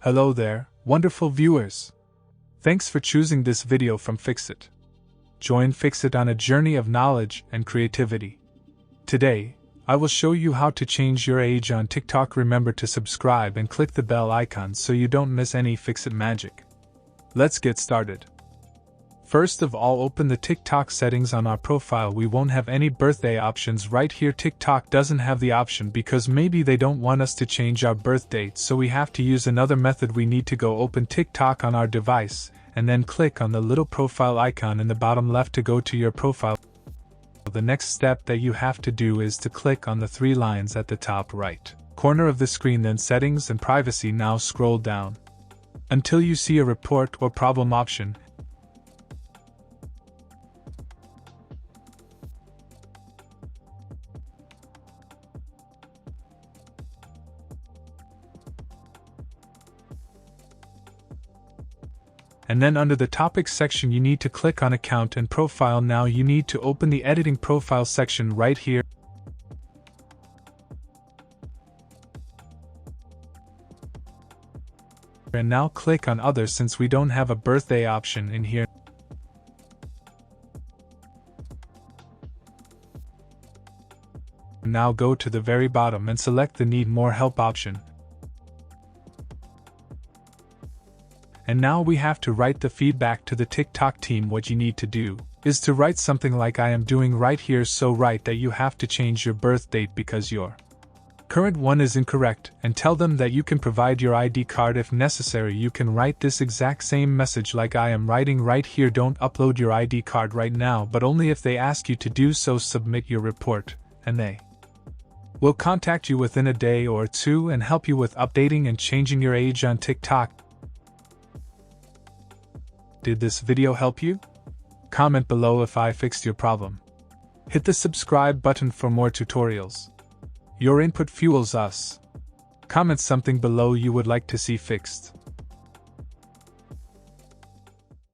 Hello there, wonderful viewers! Thanks for choosing this video from Fixit. Join Fixit on a journey of knowledge and creativity. Today, I will show you how to change your age on TikTok. Remember to subscribe and click the bell icon so you don't miss any Fixit magic. Let's get started. First of all, open the TikTok settings on our profile. We won't have any birthday options right here. TikTok doesn't have the option because maybe they don't want us to change our birth date, so we have to use another method. We need to go open TikTok on our device and then click on the little profile icon in the bottom left to go to your profile. The next step that you have to do is to click on the three lines at the top right corner of the screen, then settings and privacy. Now scroll down until you see a report or problem option. And then under the topics section you need to click on account and profile. Now you need to open the editing profile section right here. And now click on others since we don't have a birthday option in here. Now go to the very bottom and select the need more help option. And now we have to write the feedback to the TikTok team. What you need to do is to write something like I am doing right here. So write that you have to change your birth date because your current one is incorrect, and tell them that you can provide your ID card if necessary. You can write this exact same message like I am writing right here. Don't upload your ID card right now, but only if they ask you to do so. Submit your report, and they will contact you within a day or two and help you with updating and changing your age on TikTok. Did this video help you? Comment below if I fixed your problem. Hit the subscribe button for more tutorials. Your input fuels us. Comment something below you would like to see fixed.